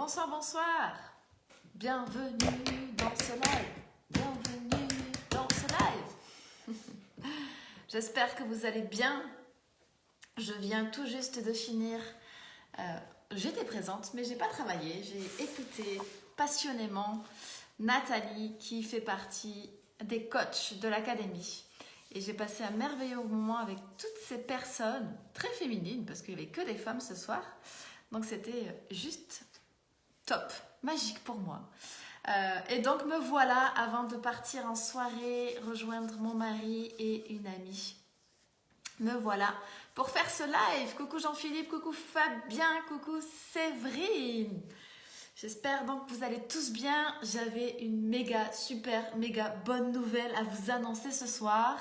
Bonsoir, bonsoir. Bienvenue dans ce live. Bienvenue dans ce live. J'espère que vous allez bien. Je viens tout juste de finir. J'étais présente, mais j'ai pas travaillé. J'ai écouté passionnément Nathalie, qui fait partie des coachs de l'académie. Et j'ai passé un merveilleux moment avec toutes ces personnes très féminines, parce qu'il n'y avait que des femmes ce soir. Donc c'était juste top, magique pour moi. Et donc me voilà avant de partir en soirée, rejoindre mon mari et une amie. Me voilà pour faire ce live. Coucou Jean-Philippe, coucou Fabien, coucou Séverine. J'espère donc que vous allez tous bien. J'avais une méga bonne nouvelle à vous annoncer ce soir.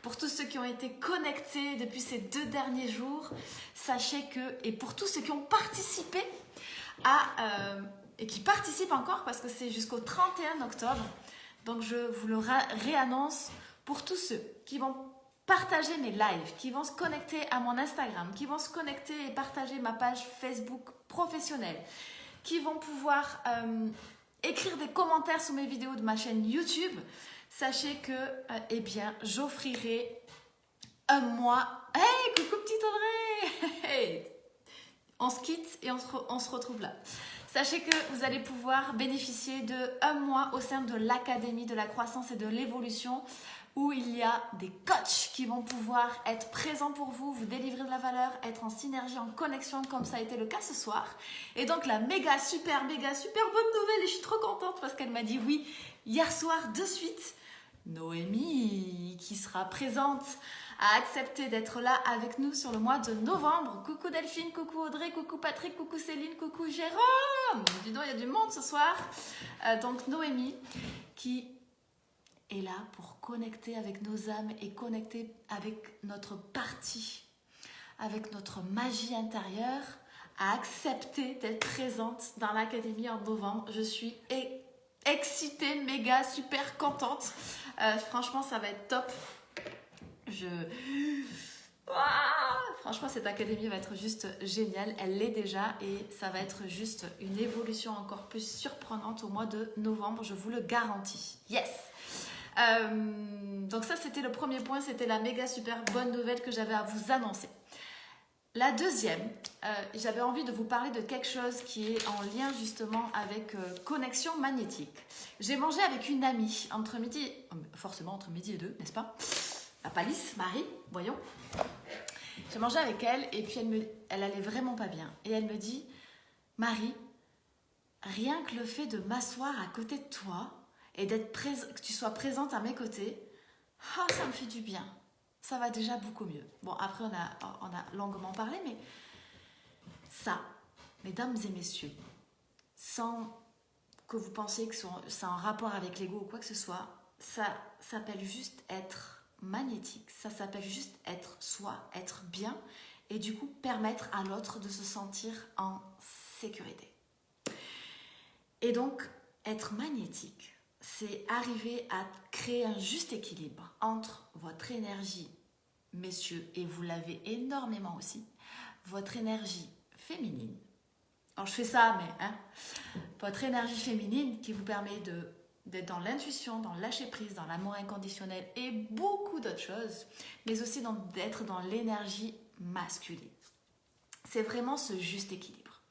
Pour tous ceux qui ont été connectés depuis ces 2 derniers jours, sachez que, et pour tous ceux qui ont participé et qui participent encore parce que c'est jusqu'au 31 octobre, donc je vous le réannonce pour tous ceux qui vont partager mes lives, qui vont se connecter à mon Instagram, qui vont se connecter et partager ma page Facebook professionnelle, qui vont pouvoir écrire des commentaires sous mes vidéos de ma chaîne YouTube. Sachez que, eh bien, j'offrirai un mois. Hey, coucou petite Audrey. Hey. On se quitte et on se retrouve là. Sachez que vous allez pouvoir bénéficier de un mois au sein de l'Académie de la croissance et de l'évolution, où il y a des coachs qui vont pouvoir être présents pour vous, vous délivrer de la valeur, être en synergie, en connexion, comme ça a été le cas ce soir. Et donc la méga super bonne nouvelle, et je suis trop contente parce qu'elle m'a dit oui hier soir de suite. Noémie, qui sera présente, a accepté d'être là avec nous sur le mois de novembre. Coucou Delphine, coucou Audrey, coucou Patrick, coucou Céline, coucou Jérôme. Dis donc, il y a du monde ce soir. Donc Noémie, qui est là pour connecter avec nos âmes et connecter avec notre partie, avec notre magie intérieure, a accepté d'être présente dans l'académie en novembre. Je suis excitée, méga, super contente. Franchement, ça va être top. Franchement, cette académie va être juste géniale. Elle l'est déjà et ça va être juste une évolution encore plus surprenante au mois de novembre. Je vous le garantis. Yes! Donc ça, c'était le premier point. C'était la méga super bonne nouvelle que j'avais à vous annoncer. La deuxième, j'avais envie de vous parler de quelque chose qui est en lien justement avec connexion magnétique. J'ai mangé avec une amie forcément entre midi et 2, n'est-ce pas? La Palisse, Marie, voyons. J'ai mangé avec elle et puis elle allait vraiment pas bien. Et elle me dit, Marie, rien que le fait de m'asseoir à côté de toi et que tu sois présente à mes côtés, ça me fait du bien. Ça va déjà beaucoup mieux. Bon, après, on a longuement parlé, mais ça, mesdames et messieurs, sans que vous pensiez que c'est en rapport avec l'ego ou quoi que ce soit, ça s'appelle juste être magnétique. Ça s'appelle juste être soi, être bien, et du coup, permettre à l'autre de se sentir en sécurité. Et donc, être magnétique, c'est arriver à créer un juste équilibre entre votre énergie, messieurs, et vous l'avez énormément aussi, votre énergie féminine. Alors je fais ça, mais votre énergie féminine qui vous permet d'être dans l'intuition, dans le lâcher prise, dans l'amour inconditionnel et beaucoup d'autres choses, mais aussi d'être dans l'énergie masculine. C'est vraiment ce juste équilibre.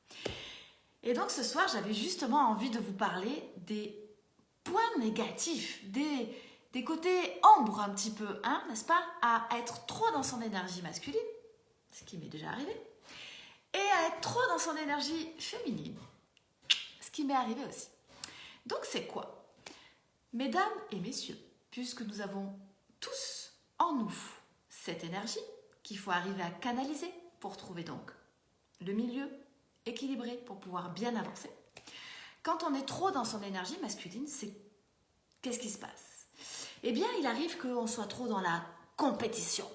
Et donc ce soir, j'avais justement envie de vous parler des points négatifs, des côtés ombres un petit peu, n'est-ce pas, à être trop dans son énergie masculine, ce qui m'est déjà arrivé, et à être trop dans son énergie féminine, ce qui m'est arrivé aussi. Donc c'est quoi? Mesdames et messieurs, puisque nous avons tous en nous cette énergie qu'il faut arriver à canaliser pour trouver donc le milieu équilibré pour pouvoir bien avancer, quand on est trop dans son énergie masculine, qu'est-ce qui se passe? Eh bien, il arrive qu'on soit trop dans la compétition.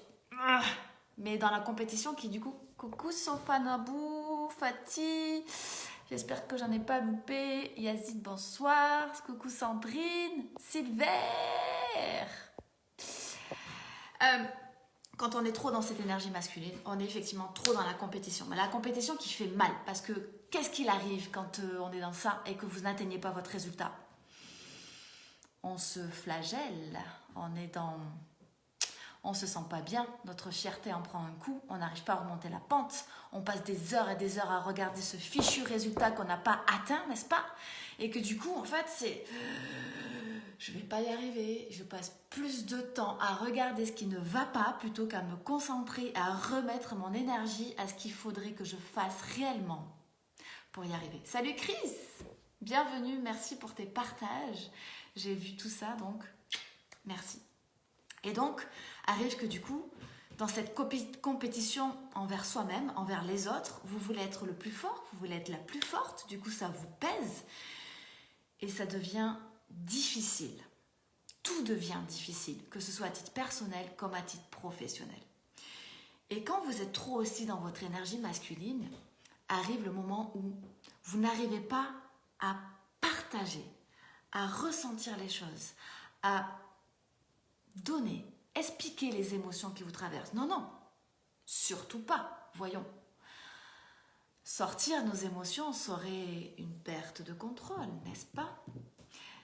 Mais dans la compétition qui, du coup, coucou Sofanabou, Fatih, j'espère que j'en ai pas loupé. Yazid, bonsoir. Coucou Sandrine, Silver. quand on est trop dans cette énergie masculine, on est effectivement trop dans la compétition. Mais la compétition qui fait mal, parce que qu'est-ce qu'il arrive quand on est dans ça et que vous n'atteignez pas votre résultat? On se flagelle, on se sent pas bien, notre fierté en prend un coup, on n'arrive pas à remonter la pente, on passe des heures et des heures à regarder ce fichu résultat qu'on n'a pas atteint, n'est-ce pas? Et que du coup, en fait, c'est... Je vais pas y arriver, je passe plus de temps à regarder ce qui ne va pas plutôt qu'à me concentrer, à remettre mon énergie à ce qu'il faudrait que je fasse réellement pour y arriver. Salut Chris! Bienvenue, merci pour tes partages. J'ai vu tout ça, donc merci. Et donc, arrive que du coup, dans cette compétition envers soi-même, envers les autres, vous voulez être le plus fort, vous voulez être la plus forte, du coup ça vous pèse et ça devient difficile. Tout devient difficile, que ce soit à titre personnel comme à titre professionnel. Et quand vous êtes trop aussi dans votre énergie masculine, arrive le moment où vous n'arrivez pas à partager, à ressentir les choses, à donner, expliquer les émotions qui vous traversent. Non, non, surtout pas, voyons. Sortir nos émotions serait une perte de contrôle, n'est-ce pas?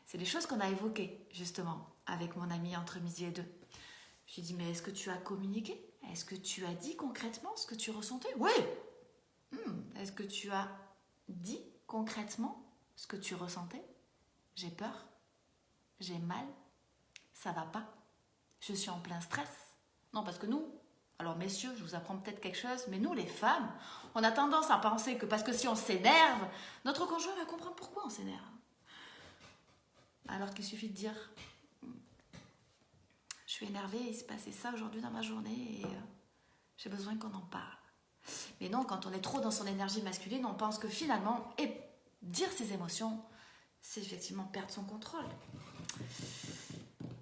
C'est des choses qu'on a évoquées, justement, avec mon ami entre midi et deux. Je lui ai dit, mais est-ce que tu as communiqué? Est-ce que tu as dit concrètement ce que tu ressentais? Oui. Est-ce que tu as dit concrètement ce que tu ressentais? J'ai peur, j'ai mal, ça va pas, je suis en plein stress. Non, parce que nous, alors messieurs, je vous apprends peut-être quelque chose, mais nous les femmes, on a tendance à penser que parce que si on s'énerve, notre conjoint va comprendre pourquoi on s'énerve. Alors qu'il suffit de dire, je suis énervée, il s'est passé ça aujourd'hui dans ma journée et j'ai besoin qu'on en parle. Mais non, quand on est trop dans son énergie masculine, on pense que finalement, et dire ses émotions, c'est effectivement perdre son contrôle.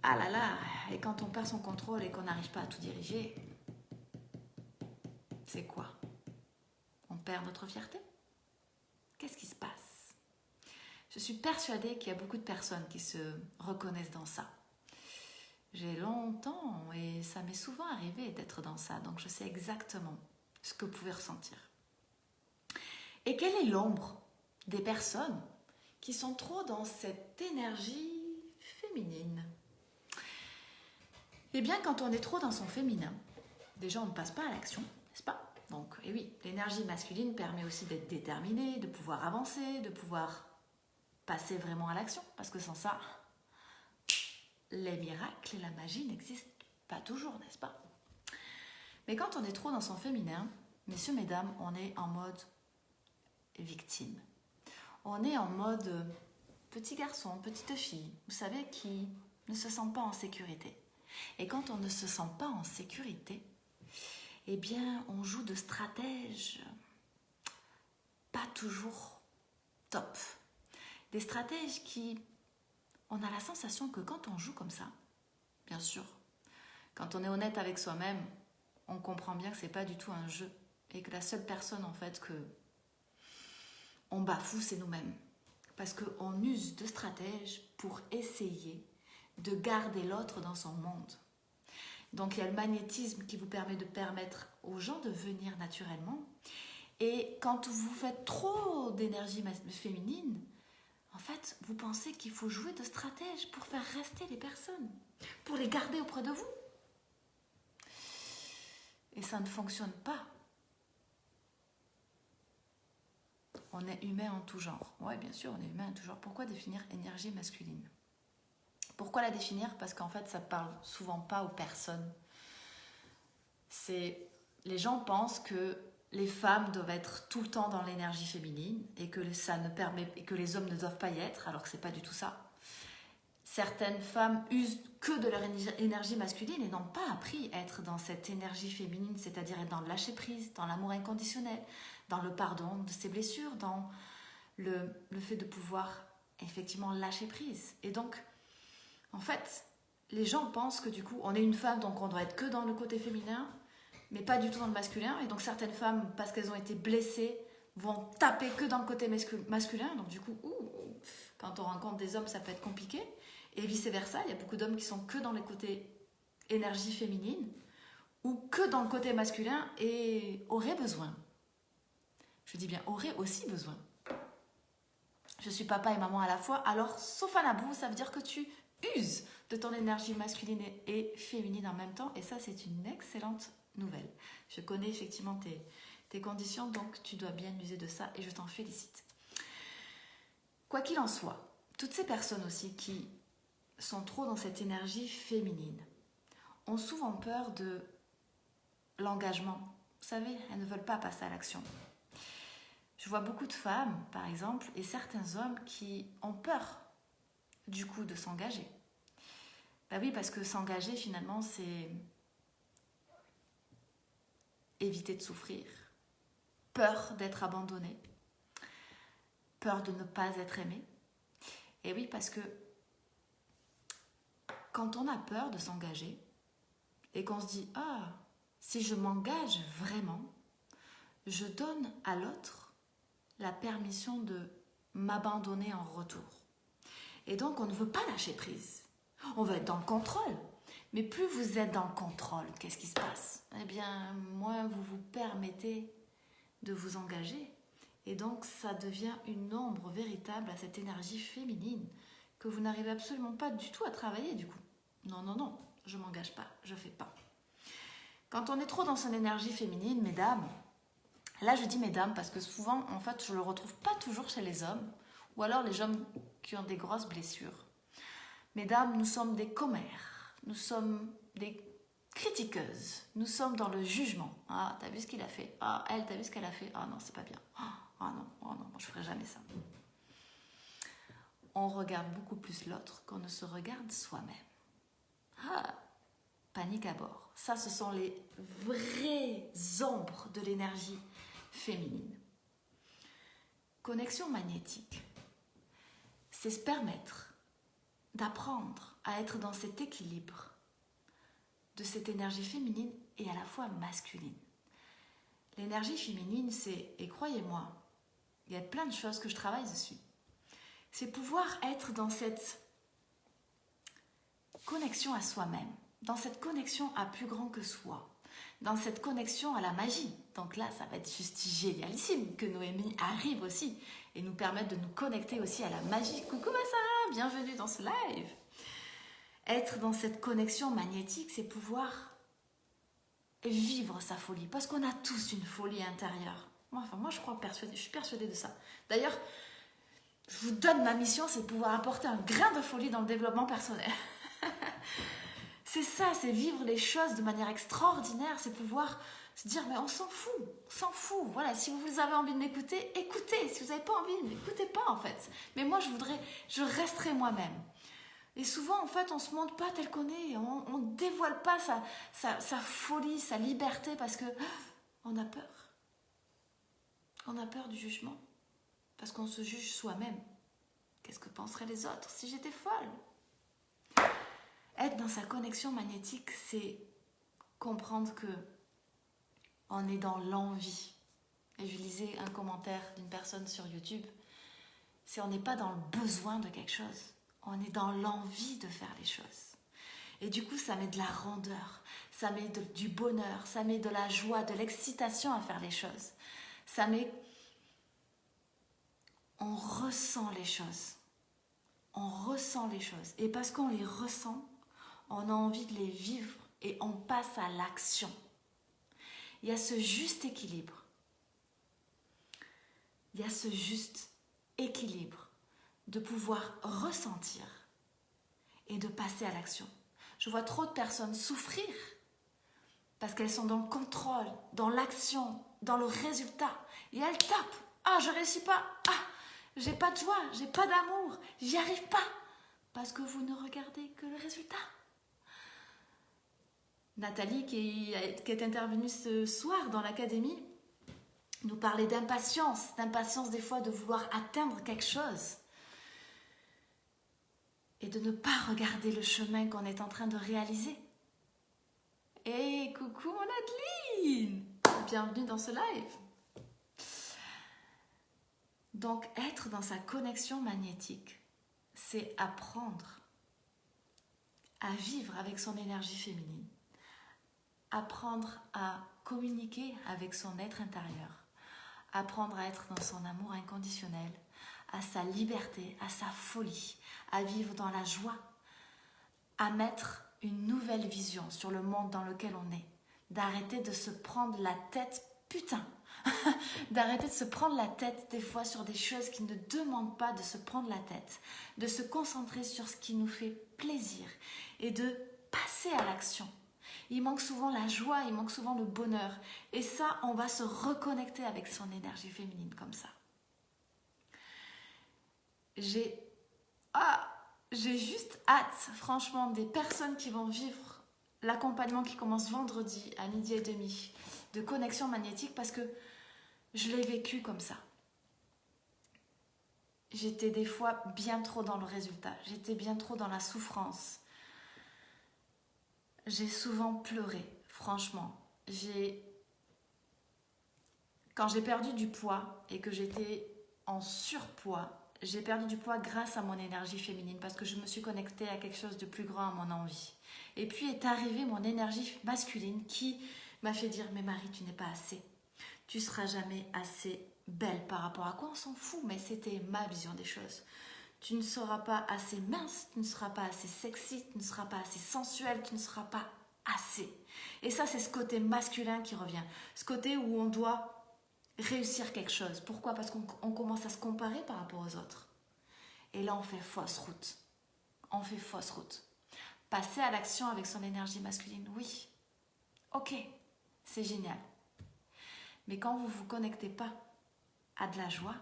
Ah là là, et quand on perd son contrôle et qu'on n'arrive pas à tout diriger, c'est quoi? On perd notre fierté? Qu'est-ce qui se passe? Je suis persuadée qu'il y a beaucoup de personnes qui se reconnaissent dans ça. J'ai longtemps, et ça m'est souvent arrivé d'être dans ça, donc je sais exactement ce que vous pouvez ressentir. Et quelle est l'ombre des personnes qui sont trop dans cette énergie féminine? Eh bien, quand on est trop dans son féminin, déjà on ne passe pas à l'action, n'est-ce pas? Donc, et oui, l'énergie masculine permet aussi d'être déterminé, de pouvoir avancer, de pouvoir passer vraiment à l'action, parce que sans ça, les miracles et la magie n'existent pas toujours, n'est-ce pas? Mais quand on est trop dans son féminin, messieurs, mesdames, on est en mode victime. On est en mode petit garçon, petite fille, vous savez, qui ne se sent pas en sécurité. Et quand on ne se sent pas en sécurité, eh bien, on joue de stratèges pas toujours top. Des stratèges qui, on a la sensation que quand on joue comme ça, bien sûr, quand on est honnête avec soi-même, on comprend bien que c'est pas du tout un jeu et que la seule personne en fait que on bafoue, c'est nous-mêmes. Parce qu'on use de stratèges pour essayer de garder l'autre dans son monde. Donc il y a le magnétisme qui vous permet de permettre aux gens de venir naturellement. Et quand vous faites trop d'énergie féminine, en fait, vous pensez qu'il faut jouer de stratèges pour faire rester les personnes, pour les garder auprès de vous. Et ça ne fonctionne pas. On est humain en tout genre. Oui, bien sûr, on est humain en tout genre. Pourquoi définir énergie masculine? Pourquoi la définir? Parce qu'en fait, ça ne parle souvent pas aux personnes. Les gens pensent que les femmes doivent être tout le temps dans l'énergie féminine et que les hommes ne doivent pas y être, alors que ce n'est pas du tout ça. Certaines femmes usent que de leur énergie masculine et n'ont pas appris à être dans cette énergie féminine, c'est-à-dire être dans le lâcher-prise, dans l'amour inconditionnel, dans le pardon de ses blessures, dans le fait de pouvoir effectivement lâcher prise. Et donc, en fait, les gens pensent que du coup, on est une femme, donc on doit être que dans le côté féminin, mais pas du tout dans le masculin. Et donc, certaines femmes, parce qu'elles ont été blessées, vont taper que dans le côté masculin. Donc, du coup, quand on rencontre des hommes, ça peut être compliqué. Et vice-versa, il y a beaucoup d'hommes qui sont que dans les côtés énergie féminine, ou que dans le côté masculin et aurait besoin. Je dis bien aurait aussi besoin. Je suis papa et maman à la fois, alors sauf à la boue, ça veut dire que tu uses de ton énergie masculine et féminine en même temps, et ça c'est une excellente nouvelle. Je connais effectivement tes conditions, donc tu dois bien user de ça et je t'en félicite. Quoi qu'il en soit, toutes ces personnes aussi qui sont trop dans cette énergie féminine ont souvent peur de l'engagement. Vous savez, elles ne veulent pas passer à l'action. Je vois beaucoup de femmes, par exemple, et certains hommes qui ont peur, du coup, de s'engager. Ben oui, parce que s'engager, finalement, c'est éviter de souffrir, peur d'être abandonné, peur de ne pas être aimé. Et oui, parce que quand on a peur de s'engager et qu'on se dit « Ah, si je m'engage vraiment, je donne à l'autre la permission de m'abandonner en retour. » Et donc, on ne veut pas lâcher prise. On veut être dans le contrôle. Mais plus vous êtes dans le contrôle, qu'est-ce qui se passe? Eh bien, moins vous vous permettez de vous engager. Et donc, ça devient une ombre véritable à cette énergie féminine que vous n'arrivez absolument pas du tout à travailler du coup. Non, non, non, je ne m'engage pas, je ne fais pas. Quand on est trop dans son énergie féminine, mesdames, là je dis mesdames parce que souvent, en fait, je ne le retrouve pas toujours chez les hommes, ou alors les hommes qui ont des grosses blessures. Mesdames, nous sommes des commères, nous sommes des critiqueuses, nous sommes dans le jugement. Ah, t'as vu ce qu'il a fait? Ah, elle, t'as vu ce qu'elle a fait? Ah non, c'est pas bien. Ah non, oh non, je ferai jamais ça. On regarde beaucoup plus l'autre qu'on ne se regarde soi-même. Ah, panique à bord. Ça, ce sont les vraies ombres de l'énergie féminine. Connexion magnétique, c'est se permettre d'apprendre à être dans cet équilibre de cette énergie féminine et à la fois masculine. L'énergie féminine, c'est, et croyez-moi, il y a plein de choses que je travaille dessus, c'est pouvoir être dans cette connexion à soi-même, dans cette connexion à plus grand que soi, dans cette connexion à la magie. Donc là, ça va être juste génialissime que Noémie arrive aussi et nous permette de nous connecter aussi à la magie. Coucou ma Sarah, bienvenue dans ce live. Être dans cette connexion magnétique, c'est pouvoir vivre sa folie, parce qu'on a tous une folie intérieure. Moi, je suis persuadée de ça. D'ailleurs, je vous donne ma mission, c'est de pouvoir apporter un grain de folie dans le développement personnel. C'est ça, c'est vivre les choses de manière extraordinaire, c'est pouvoir se dire, mais on s'en fout. Voilà, si vous avez envie de m'écouter, écoutez. Si vous n'avez pas envie, n'écoutez pas en fait. Mais moi, je resterai moi-même. Et souvent, en fait, on ne se montre pas tel qu'on est, on ne dévoile pas sa folie, sa liberté, parce que on a peur. On a peur du jugement, parce qu'on se juge soi-même. Qu'est-ce que penseraient les autres si j'étais folle? Être dans sa connexion magnétique, c'est comprendre que on est dans l'envie. Et je lisais un commentaire d'une personne sur YouTube, c'est on n'est pas dans le besoin de quelque chose, on est dans l'envie de faire les choses. Et du coup, ça met de la rondeur, ça met du bonheur, ça met de la joie, de l'excitation à faire les choses. On ressent les choses. On ressent les choses. Et parce qu'on les ressent, on a envie de les vivre et on passe à l'action. Il y a ce juste équilibre. Il y a ce juste équilibre de pouvoir ressentir et de passer à l'action. Je vois trop de personnes souffrir parce qu'elles sont dans le contrôle, dans l'action, dans le résultat. Et elles tapent. Ah, je ne réussis pas. Ah, j'ai pas de joie, j'ai pas d'amour, j'y arrive pas. Parce que vous ne regardez que le résultat. Nathalie, qui est intervenue ce soir dans l'académie, nous parlait d'impatience des fois de vouloir atteindre quelque chose et de ne pas regarder le chemin qu'on est en train de réaliser. Et coucou mon Adeline, bienvenue dans ce live. Donc être dans sa connexion magnétique, c'est apprendre à vivre avec son énergie féminine, apprendre à communiquer avec son être intérieur, apprendre à être dans son amour inconditionnel, à sa liberté, à sa folie, à vivre dans la joie, à mettre une nouvelle vision sur le monde dans lequel on est, d'arrêter de se prendre la tête, putain, d'arrêter de se prendre la tête des fois sur des choses qui ne demandent pas de se prendre la tête, de se concentrer sur ce qui nous fait plaisir et de passer à l'action. Il manque souvent la joie, il manque souvent le bonheur. Et ça, on va se reconnecter avec son énergie féminine comme ça. J'ai juste hâte, franchement, des personnes qui vont vivre l'accompagnement qui commence vendredi à 12h30 de connexion magnétique parce que je l'ai vécu comme ça. J'étais des fois bien trop dans le résultat, j'étais bien trop dans la souffrance. J'ai souvent pleuré, franchement. Quand j'ai perdu du poids et que j'étais en surpoids, j'ai perdu du poids grâce à mon énergie féminine parce que je me suis connectée à quelque chose de plus grand, à mon envie. Et puis est arrivée mon énergie masculine qui m'a fait dire « Mais Marie, tu n'es pas assez. Tu seras jamais assez belle par rapport à quoi on s'en fout, mais c'était ma vision des choses. Tu ne seras pas assez mince, tu ne seras pas assez sexy, tu ne seras pas assez sensuelle, tu ne seras pas assez. » Et ça, c'est ce côté masculin qui revient. Ce côté où on doit réussir quelque chose. Pourquoi? Parce qu'on commence à se comparer par rapport aux autres. Et là, on fait fausse route. On fait fausse route. Passer à l'action avec son énergie masculine, oui. Ok, c'est génial. Mais quand vous ne vous connectez pas à de la joie,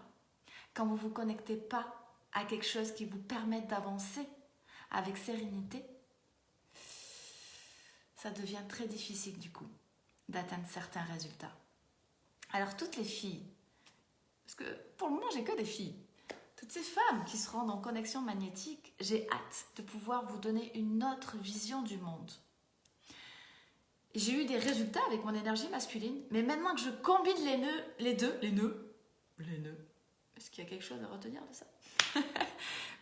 quand vous ne vous connectez pas à quelque chose qui vous permette d'avancer avec sérénité, ça devient très difficile du coup d'atteindre certains résultats. Alors toutes les filles, parce que pour le moment j'ai que des filles, toutes ces femmes qui se rendent en connexion magnétique, j'ai hâte de pouvoir vous donner une autre vision du monde. J'ai eu des résultats avec mon énergie masculine, mais maintenant que je combine les deux, est-ce qu'il y a quelque chose à retenir de ça?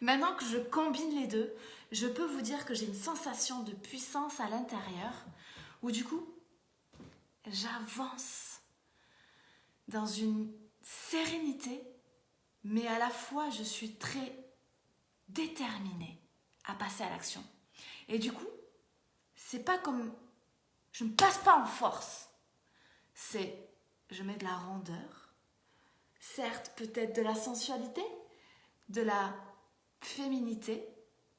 Maintenant que je combine les deux, je peux vous dire que j'ai une sensation de puissance à l'intérieur, où du coup, j'avance dans une sérénité, mais à la fois je suis très déterminée à passer à l'action. Et du coup, c'est pas comme... Je ne passe pas en force. C'est... Je mets de la rondeur, certes peut-être de la sensualité, de la féminité,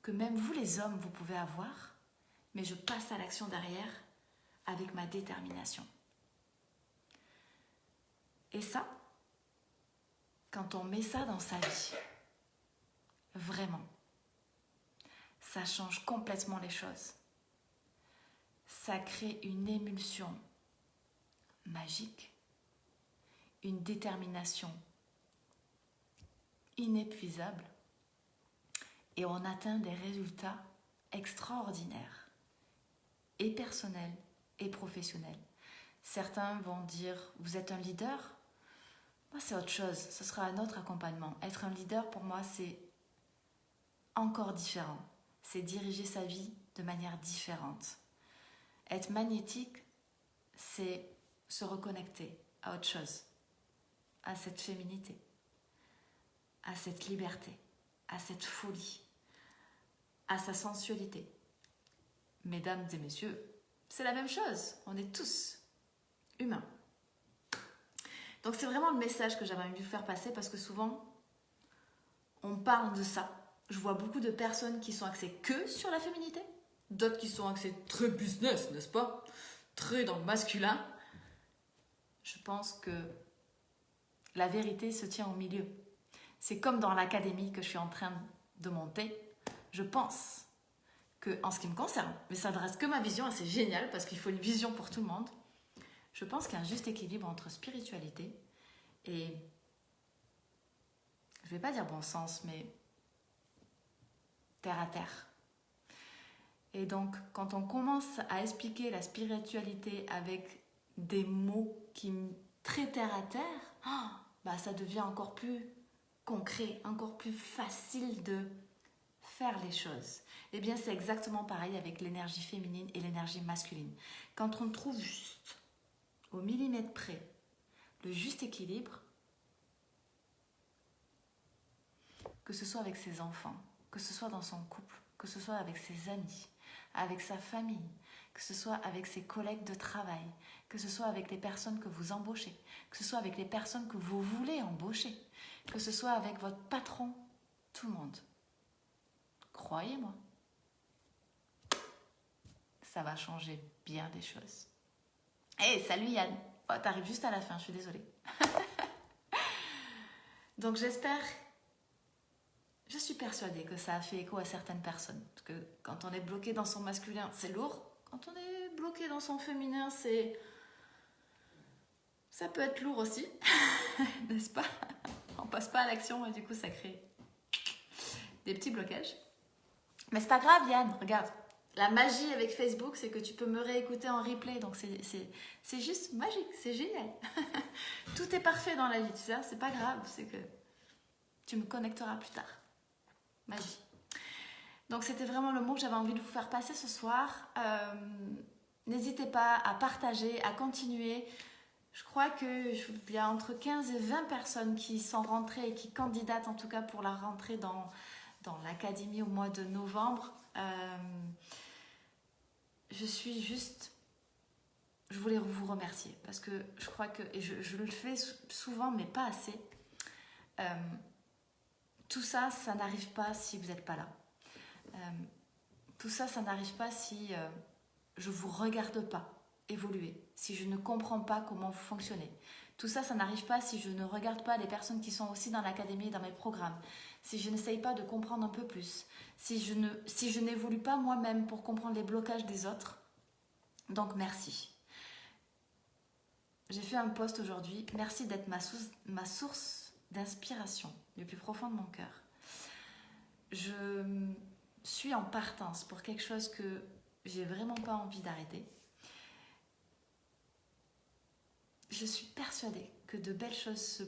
que même vous les hommes vous pouvez avoir, mais je passe à l'action derrière avec ma détermination. Et ça, quand on met ça dans sa vie, vraiment, ça change complètement les choses. Ça crée une émulsion magique, une détermination inépuisable, et on atteint des résultats extraordinaires, et personnels et professionnels. Certains vont dire, vous êtes un leader? Moi, c'est autre chose, ce sera un autre accompagnement. Être un leader, pour moi, c'est encore différent. C'est diriger sa vie de manière différente. Être magnétique, c'est se reconnecter à autre chose, à cette féminité, à cette liberté, à cette folie, à sa sensualité. Mesdames et messieurs, c'est la même chose, on est tous humains. Donc c'est vraiment le message que j'avais envie de vous faire passer parce que souvent, on parle de ça. Je vois beaucoup de personnes qui sont axées que sur la féminité, d'autres qui sont axées très business, n'est-ce pas? Très dans le masculin. Je pense que la vérité se tient au milieu. C'est comme dans l'académie que je suis en train de monter. Je pense que, en ce qui me concerne, mais ça ne reste que ma vision, et c'est génial parce qu'il faut une vision pour tout le monde. Je pense qu'il y a un juste équilibre entre spiritualité et, je ne vais pas dire bon sens, mais terre à terre. Et donc, quand on commence à expliquer la spiritualité avec des mots qui très terre à terre, ça devient encore plus concret, encore plus facile de faire les choses. Eh bien, c'est exactement pareil avec l'énergie féminine et l'énergie masculine. Quand on trouve juste, au millimètre près, le juste équilibre, que ce soit avec ses enfants, que ce soit dans son couple, que ce soit avec ses amis, avec sa famille, que ce soit avec ses collègues de travail, que ce soit avec les personnes que vous embauchez, que ce soit avec les personnes que vous voulez embaucher, que ce soit avec votre patron, tout le monde. Croyez-moi, ça va changer bien des choses. Hey, salut Yann. Oh, t'arrives juste à la fin, je suis désolée. Donc j'espère, je suis persuadée que ça a fait écho à certaines personnes. Parce que quand on est bloqué dans son masculin, c'est lourd. Quand on est bloqué dans son féminin, ça peut être lourd aussi, n'est-ce pas? On passe pas à l'action et du coup ça crée des petits blocages. Mais c'est pas grave Yann, regarde. La magie avec Facebook, c'est que tu peux me réécouter en replay. Donc c'est juste magique, c'est génial. Tout est parfait dans la vie, tu sais. C'est pas grave, c'est que tu me connecteras plus tard. Magie. Donc c'était vraiment le mot que j'avais envie de vous faire passer ce soir. N'hésitez pas à partager, à continuer. Je crois qu'il y a entre 15 et 20 personnes qui sont rentrées et qui candidatent en tout cas pour la rentrée dans l'académie au mois de novembre. Je voulais vous remercier parce que je crois que, et je le fais souvent mais pas assez, tout ça, ça n'arrive pas si vous n'êtes pas là. Tout ça, ça n'arrive pas si je ne vous regarde pas évoluer, si je ne comprends pas comment vous fonctionnez. Tout ça, ça n'arrive pas si je ne regarde pas les personnes qui sont aussi dans l'académie et dans mes programmes, si je n'essaye pas de comprendre un peu plus, si je n'évolue pas moi-même pour comprendre les blocages des autres. Donc merci. J'ai fait un post aujourd'hui. Merci d'être ma source d'inspiration du plus profond de mon cœur. Je suis en partance pour quelque chose que j'ai vraiment pas envie d'arrêter. Je suis persuadée que de belles choses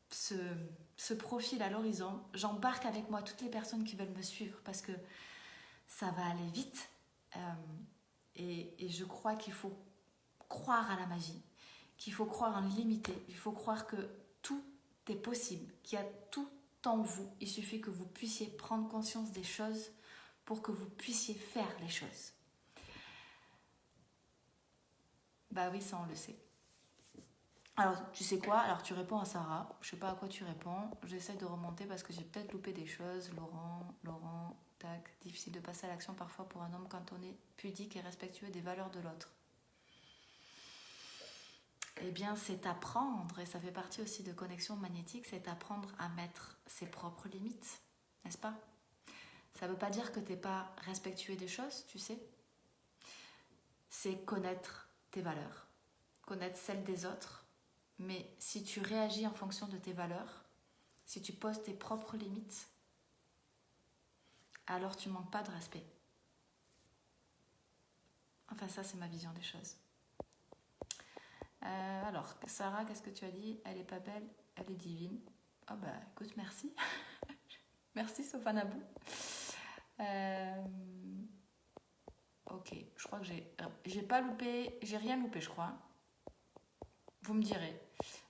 se profilent à l'horizon. J'embarque avec moi toutes les personnes qui veulent me suivre parce que ça va aller vite. Et je crois qu'il faut croire à la magie, qu'il faut croire en l'illimité, il faut croire que tout est possible, qu'il y a tout en vous. Il suffit que vous puissiez prendre conscience des choses pour que vous puissiez faire les choses. Bah oui, ça on le sait. Alors, tu sais quoi? Alors, tu réponds à Sarah. Je sais pas à quoi tu réponds. J'essaie de remonter parce que j'ai peut-être loupé des choses. Laurent, tac. Difficile de passer à l'action parfois pour un homme quand on est pudique et respectueux des valeurs de l'autre. Eh bien, c'est apprendre, et ça fait partie aussi de connexion magnétique, c'est apprendre à mettre ses propres limites, n'est-ce pas? Ça ne veut pas dire que tu n'es pas respectueux des choses, tu sais. C'est connaître tes valeurs, connaître celles des autres. Mais si tu réagis en fonction de tes valeurs, si tu poses tes propres limites, alors tu ne manques pas de respect. Enfin, ça, c'est ma vision des choses. Alors, Sarah, qu'est-ce que tu as dit? Elle est pas belle, elle est divine. Oh bah, écoute, merci. Merci, Sofanabou. Ok, je crois que j'ai pas loupé, j'ai rien loupé, je crois. Vous me direz.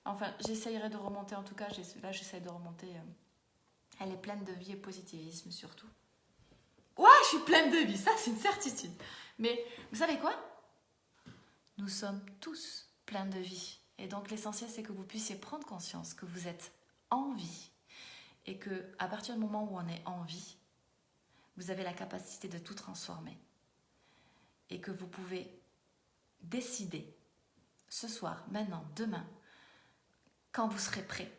Enfin, j'essayerai de remonter, en tout cas, là, j'essaye de remonter. Elle est pleine de vie et positivisme, surtout. Ouais, je suis pleine de vie, ça, c'est une certitude. Mais, vous savez quoi? Nous sommes tous pleins de vie. Et donc, l'essentiel, c'est que vous puissiez prendre conscience que vous êtes en vie. Et que, à partir du moment où on est en vie, vous avez la capacité de tout transformer. Et que vous pouvez décider, ce soir, maintenant, demain, quand vous serez prêt,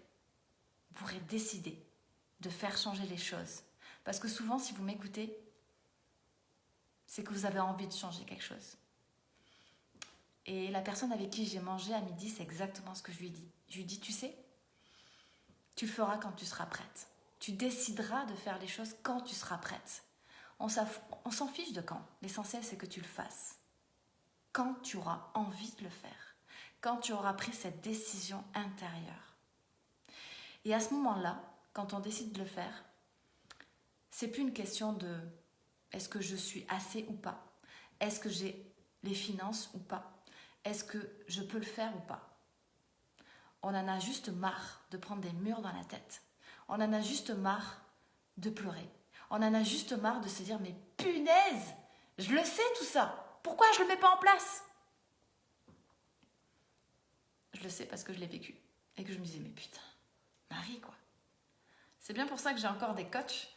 vous pourrez décider de faire changer les choses. Parce que souvent, si vous m'écoutez, c'est que vous avez envie de changer quelque chose. Et la personne avec qui j'ai mangé à midi, c'est exactement ce que je lui ai dit. Je lui ai dit, tu sais, tu le feras quand tu seras prête. Tu décideras de faire les choses quand tu seras prête. On s'en fiche de quand. L'essentiel, c'est que tu le fasses. Quand tu auras envie de le faire. Quand tu auras pris cette décision intérieure. Et à ce moment-là, quand on décide de le faire, c'est plus une question de est-ce que je suis assez ou pas, est-ce que j'ai les finances ou pas, est-ce que je peux le faire ou pas. On en a juste marre de prendre des murs dans la tête. On en a juste marre de pleurer. On en a juste marre de se dire mais punaise, je le sais tout ça, pourquoi je le mets pas en place? Je le sais parce que je l'ai vécu et que je me disais mais putain, Marie quoi. C'est bien pour ça que j'ai encore des coachs.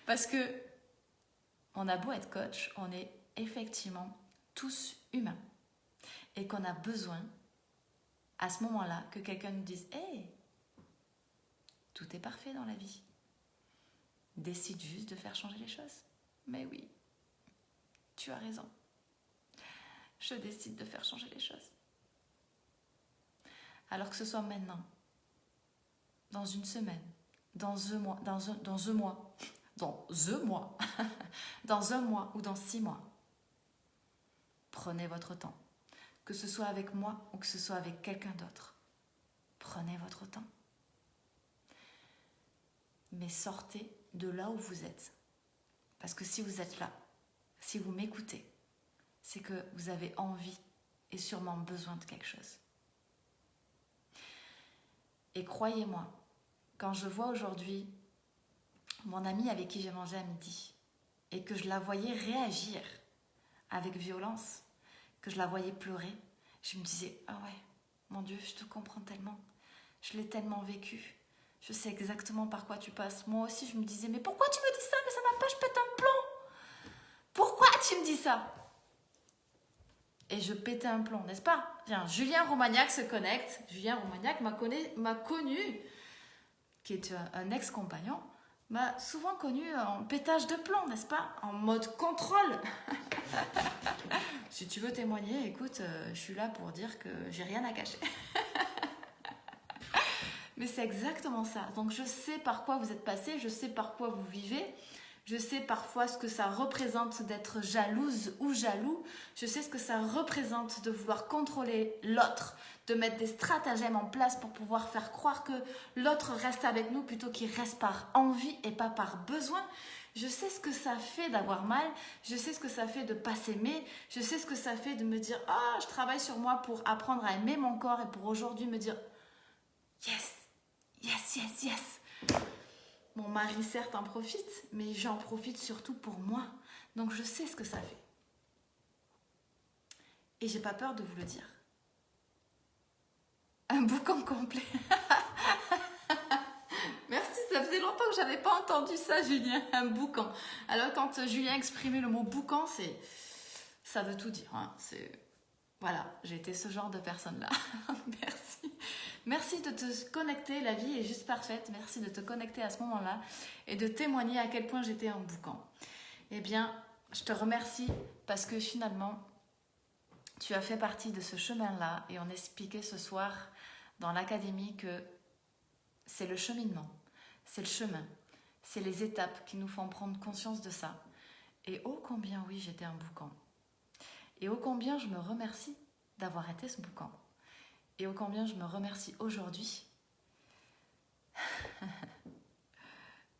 Parce que on a beau être coach, on est effectivement tous humains. Et qu'on a besoin, à ce moment-là, que quelqu'un nous dise « Hey, tout est parfait dans la vie. Décide juste de faire changer les choses. » Mais oui, tu as raison. Je décide de faire changer les choses. Alors que ce soit maintenant, dans une semaine, dans un mois, dans un mois ou dans 6 mois. Prenez votre temps. Que ce soit avec moi ou que ce soit avec quelqu'un d'autre. Prenez votre temps. Mais sortez de là où vous êtes. Parce que si vous êtes là, si vous m'écoutez, c'est que vous avez envie et sûrement besoin de quelque chose. Et croyez-moi, quand je vois aujourd'hui mon amie avec qui j'ai mangé à midi et que je la voyais réagir avec violence, que je la voyais pleurer, je me disais « Ah ouais, mon Dieu, je te comprends tellement. Je l'ai tellement vécu. Je sais exactement par quoi tu passes. » Moi aussi, je me disais « Mais pourquoi tu me dis ça? Mais ça va pas, je pète un plomb. Pourquoi tu me dis ça ?» Et je pétais un plomb, n'est-ce pas? Tiens, Julien Romagnac se connecte. Julien Romagnac m'a connu, qui est un ex-compagnon, m'a souvent connu en pétage de plomb, n'est-ce pas? En mode contrôle. Si tu veux témoigner, écoute, je suis là pour dire que j'ai rien à cacher. Mais c'est exactement ça. Donc je sais par quoi vous êtes passé, je sais par quoi vous vivez, je sais parfois ce que ça représente d'être jalouse ou jaloux, je sais ce que ça représente de vouloir contrôler l'autre, de mettre des stratagèmes en place pour pouvoir faire croire que l'autre reste avec nous plutôt qu'il reste par envie et pas par besoin. Je sais ce que ça fait d'avoir mal, je sais ce que ça fait de ne pas s'aimer, je sais ce que ça fait de me dire « Ah, je travaille sur moi pour apprendre à aimer mon corps et pour aujourd'hui me dire « Yes, yes, yes, yes !» Mon mari certes en profite, mais j'en profite surtout pour moi. Donc je sais ce que ça fait. Et j'ai pas peur de vous le dire. Un boucan complet. Merci, ça faisait longtemps que j'avais pas entendu ça, Julien, un boucan. Alors quand Julien exprimait le mot boucan, ça veut tout dire. Hein. Voilà, j'ai été ce genre de personne-là. Merci. Merci de te connecter, la vie est juste parfaite. Merci de te connecter à ce moment-là et de témoigner à quel point j'étais un boucan. Eh bien, je te remercie parce que finalement, tu as fait partie de ce chemin-là et on expliquait ce soir dans l'académie que c'est le cheminement, c'est le chemin, c'est les étapes qui nous font prendre conscience de ça. Et ô combien, oui, j'étais un boucan. Et ô combien je me remercie d'avoir été ce boucan. Et ô combien je me remercie aujourd'hui.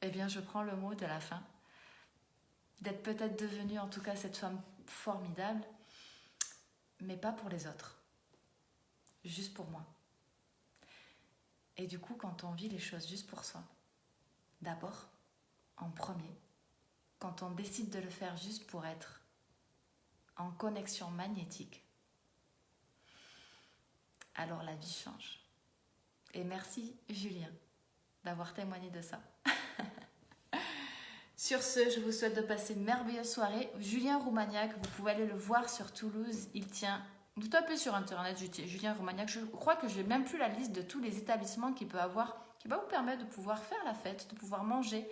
Eh bien, je prends le mot de la fin. D'être peut-être devenue, en tout cas, cette femme formidable, mais pas pour les autres. Juste pour moi. Et du coup, quand on vit les choses juste pour soi, d'abord, en premier, quand on décide de le faire juste pour être en connexion magnétique, alors la vie change. Et merci Julien d'avoir témoigné de ça. Sur ce, je vous souhaite de passer une merveilleuse soirée. Julien Romagnac, vous pouvez aller le voir sur Toulouse. Il tient, vous tapez sur internet Julien Romagnac. Je crois que je n'ai même plus la liste de tous les établissements qu'il peut avoir, qui va vous permettre de pouvoir faire la fête, de pouvoir manger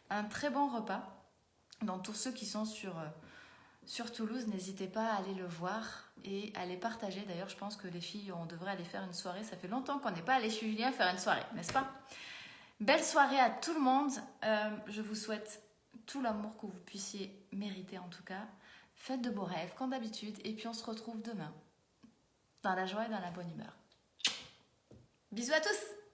un très bon repas. Donc tous ceux qui sont sur Toulouse, n'hésitez pas à aller le voir et à les partager. D'ailleurs, je pense que les filles, on devrait aller faire une soirée. Ça fait longtemps qu'on n'est pas allé chez Julien faire une soirée, n'est-ce pas? Belle soirée à tout le monde. Je vous souhaite tout l'amour que vous puissiez mériter en tout cas. Faites de beaux rêves, comme d'habitude. Et puis on se retrouve demain, dans la joie et dans la bonne humeur. Bisous à tous!